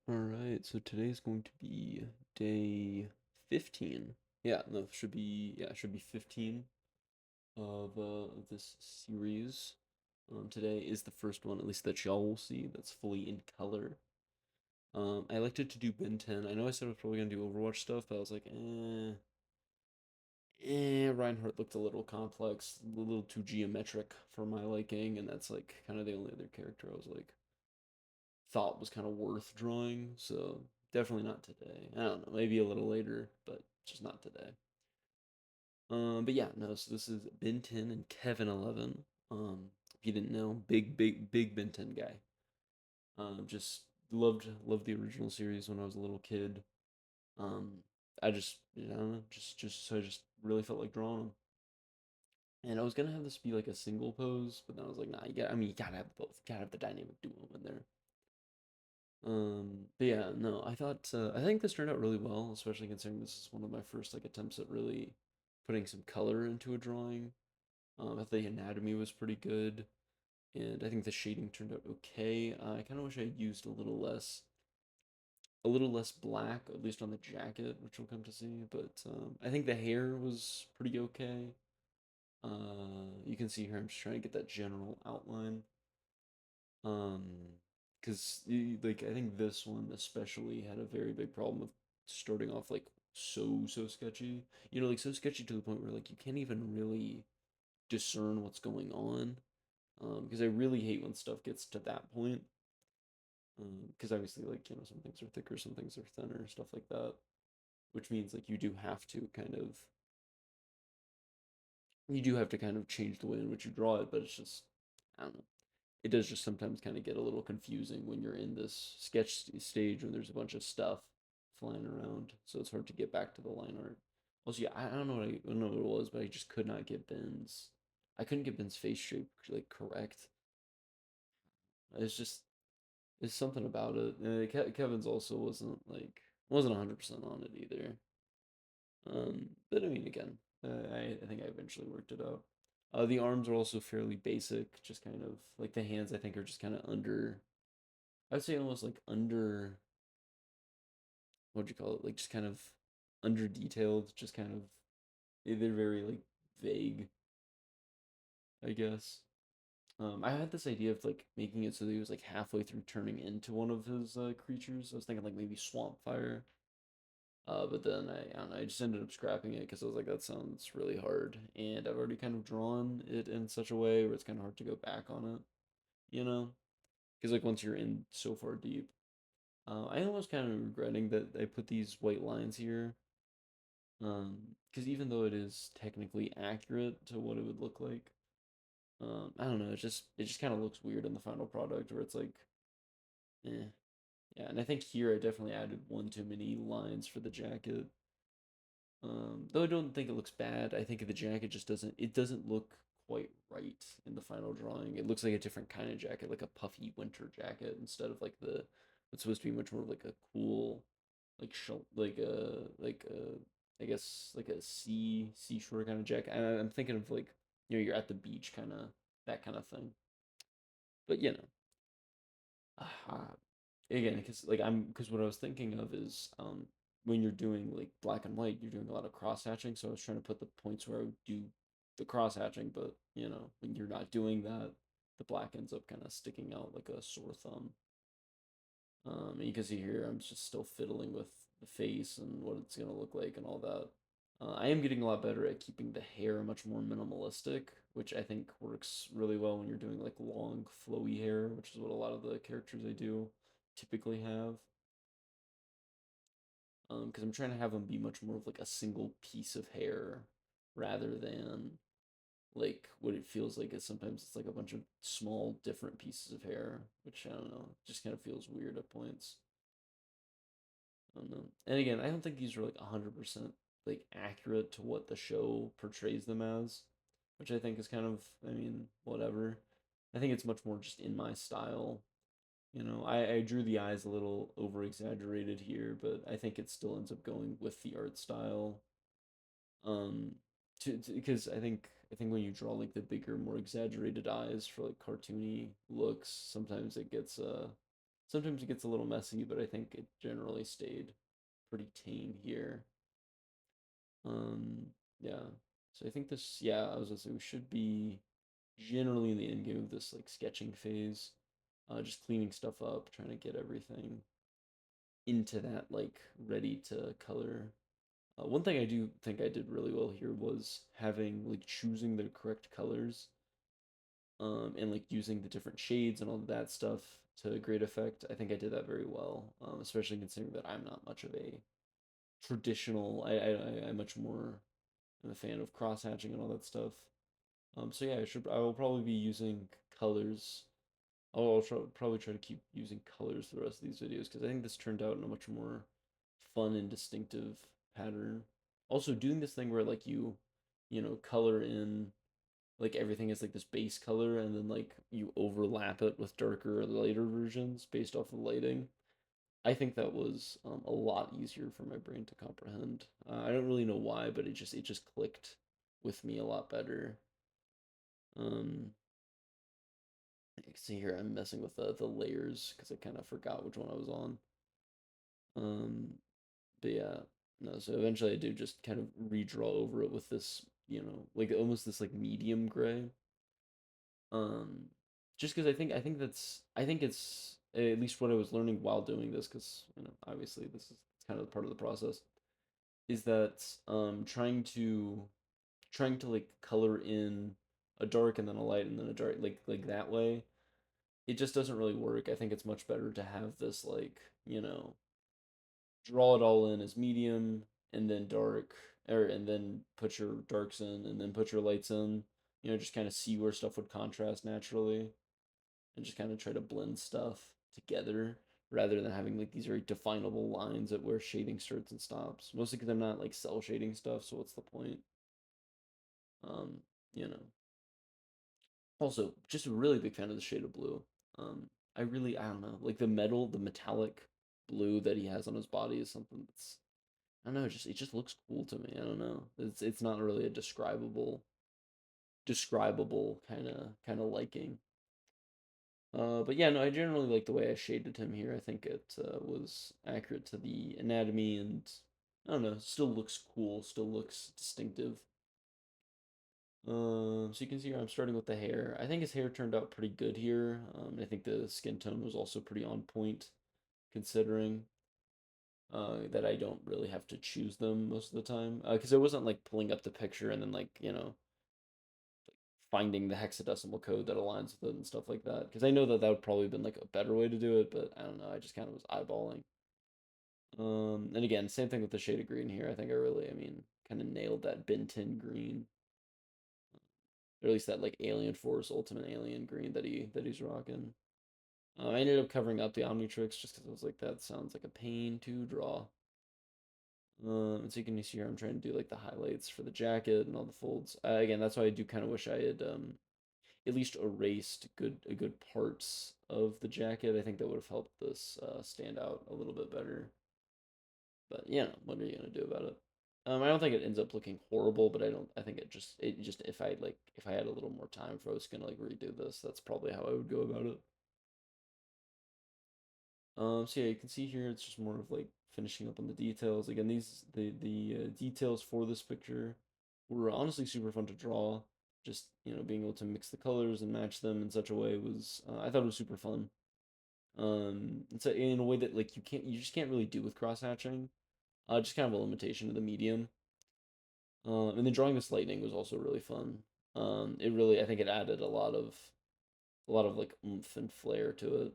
All right, so today's going to be day 15. Yeah, no, it should be 15 of this series. Today is the first one, at least that y'all will see, that's fully in color. I elected to do Ben 10. I know I said I was probably gonna do Overwatch stuff, but I was like, Reinhardt looked a little complex, a little too geometric for my liking, and that's like kind of the only other character I was like thought was kind of worth drawing. So definitely not today. I don't know, maybe a little later, but just not today. But yeah, no. So this is Ben 10 and Kevin 11. If you didn't know, big Ben 10 guy. Just loved the original series when I was a little kid. Um, I just I don't know, just so I just really felt like drawing them. And I was gonna have this be like a single pose, but then I was like, nah, you gotta have both. You gotta have the dynamic duo in there. But yeah, no, I think this turned out really well, especially considering this is one of my first like attempts at really putting some color into a drawing. I thought the anatomy was pretty good, and I think the shading turned out okay. I kind of wish I used a little less black, at least on the jacket, which we'll come to see. But I think the hair was pretty okay. You can see here I'm just trying to get that general outline. Um, because like I think this one especially had a very big problem of starting off like so sketchy. You know, like so sketchy to the point where like you can't even really discern what's going on. Because I really hate when stuff gets to that point. Because obviously, like some things are thicker, some things are thinner, stuff like that. Which means like you do have to kind of change the way in which you draw it. But it's just I don't know, it does just sometimes kind of get a little confusing when you're in this stage when there's a bunch of stuff flying around. So it's hard to get back to the line art. Also, yeah, I don't know what it was, but I just could not get Ben's. I couldn't get Ben's face shape like correct. It's just it's something about it. Kevin's also wasn't 100% on it either. But I mean, again, I think I eventually worked it out. The arms are also fairly basic, just kind of like the hands. I think are just kind of under. I would say almost like under. What'd you call it? Like just kind of under detailed. Just kind of they're very like vague, I guess. I had this idea of like making it so that he was like halfway through turning into one of his creatures. I was thinking like maybe swamp fire. But then I don't know, I just ended up scrapping it because I was like, that sounds really hard, and I've already kind of drawn it in such a way where it's kind of hard to go back on it, you know? Because like once you're in so far deep, I almost kind of regretting that I put these white lines here, because even though it is technically accurate to what it would look like, I don't know, it just kind of looks weird in the final product where it's like, eh, yeah. And I think here I definitely added one too many lines for the jacket. Though I don't think it looks bad. I think the jacket just doesn't look quite right in the final drawing. It looks like a different kind of jacket, like a puffy winter jacket instead of like the what's supposed to be much more of like a cool like like a I guess like a seashore kind of jacket. I'm thinking of like you're at the beach kind of that kind of thing. But uh, again because what I was thinking of is when you're doing like black and white, you're doing a lot of cross hatching. So I was trying to put the points where I would do the cross hatching, but when you're not doing that, the black ends up kind of sticking out like a sore thumb. And you can see here I'm just still fiddling with the face and what it's gonna look like and all that. I am getting a lot better at keeping the hair much more minimalistic, which I think works really well when you're doing like long, flowy hair, which is what a lot of the characters I do typically have. Because I'm trying to have them be much more of like a single piece of hair rather than like what it feels like is sometimes it's like a bunch of small different pieces of hair, which I don't know, just kind of feels weird at points. I don't know. And again, I don't think these are like 100% like accurate to what the show portrays them as, which I think is kind of, I mean, whatever. I think it's much more just in my style. I drew the eyes a little over exaggerated here, but I think it still ends up going with the art style. Um, because I think when you draw like the bigger, more exaggerated eyes for like cartoony looks, sometimes it gets Sometimes it gets a little messy, but I think it generally stayed pretty tame here. Um, yeah. So I think this, yeah, I was gonna say we should be generally in the end game of this like sketching phase, just cleaning stuff up, trying to get everything into that like ready to color. One thing I do think I did really well here was having like choosing the correct colors, and like using the different shades and all of that stuff to great effect. I think I did that very well, especially considering that I'm not much of a traditional. I'm much more. I'm a fan of cross hatching and all that stuff. So yeah, I will probably be using colors. Probably try to keep using colors for the rest of these videos because I think this turned out in a much more fun and distinctive pattern. Also, doing this thing where like you color in like everything is like this base color and then like you overlap it with darker or lighter versions based off of the lighting. I think that was a lot easier for my brain to comprehend. I don't really know why, but it just clicked with me a lot better. Um, you can see here I'm messing with the layers because I kind of forgot which one I was on. Um, but yeah, no. So eventually I do just kind of redraw over it with this, like almost this like medium gray. Um, just because I think it's at least what I was learning while doing this, because obviously this is kind of part of the process, is that trying to like color in a dark and then a light and then a dark like that way, it just doesn't really work. I think it's much better to have this like draw it all in as medium and then dark, or and then put your darks in and then put your lights in. Just kind of see where stuff would contrast naturally and just kind of try to blend stuff together rather than having like these very definable lines at where shading starts and stops. Mostly because I'm not like cell shading stuff, so what's the point? Um, you know. Also, just a really big fan of the shade of blue. I don't know, like the metallic blue that he has on his body is something that's I don't know, it just looks cool to me. I don't know. It's not really a describable kind of liking. But yeah, no, I generally like the way I shaded him here. I think it was accurate to the anatomy, and I don't know, still looks cool, still looks distinctive. So you can see here I'm starting with the hair. I think his hair turned out pretty good here. I think the skin tone was also pretty on point, considering that I don't really have to choose them most of the time. Because I wasn't like pulling up the picture and then like finding the hexadecimal code that aligns with it and stuff like that. Because I know that that would probably been like a better way to do it, but I don't know. I just kind of was eyeballing. And again, same thing with the shade of green here. I mean, kind of nailed that Ben 10 green, or at least that like Alien Force Ultimate Alien green that he's rocking. I ended up covering up the Omnitrix just because I was like, that sounds like a pain to draw. And so you can see here I'm trying to do like the highlights for the jacket and all the folds. Again, that's why I do kind of wish I had at least erased good parts of the jacket. I think that would have helped this stand out a little bit better. But what are you gonna do about it? I don't think it ends up looking horrible, but I don't. I think it just if I had a little more time, if I was gonna like redo this, that's probably how I would go about it. So yeah, you can see here it's just more of like finishing up on the details. Again, the details for this picture were honestly super fun to draw. Just being able to mix the colors and match them in such a way was I thought it was super fun. It's in a way that like you just can't really do with cross hatching. Just kind of a limitation of the medium. And then drawing this lightning was also really fun. I think it added a lot of like oomph and flair to it.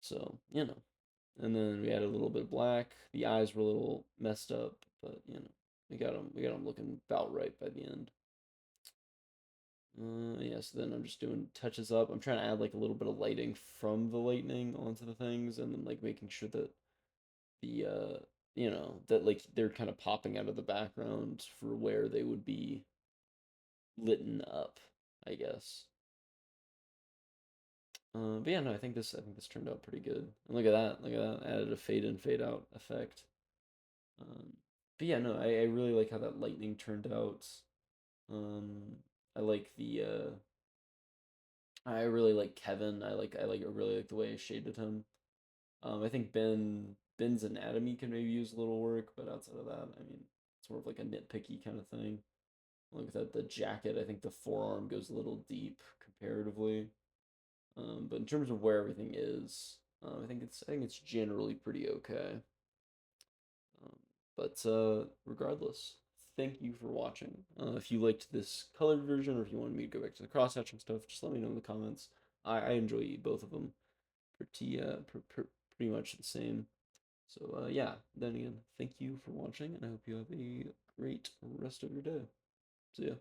So and then we added a little bit of black. The eyes were a little messed up, but we got them looking about right by the end. Yeah, so then I'm just doing touches up. I'm trying to add like a little bit of lighting from the lightning onto the things, and then like making sure that the that like they're kind of popping out of the background for where they would be litten up, I guess. But yeah, no, I think this turned out pretty good. And look at that, added a fade in, fade out effect. Um, but yeah, no, I really like how that lightning turned out. Um, I like I really like Kevin. I really like the way I shaded him. I think Ben's anatomy can maybe use a little work, but outside of that, I mean, it's more of like a nitpicky kind of thing. Like that the jacket, I think the forearm goes a little deep comparatively. But in terms of where everything is, I think it's generally pretty okay. Um, but regardless, thank you for watching. If you liked this colored version, or if you wanted me to go back to the cross hatching stuff, just let me know in the comments. I enjoy both of them pretty much the same. So yeah, then again, thank you for watching, and I hope you have a great rest of your day. See ya.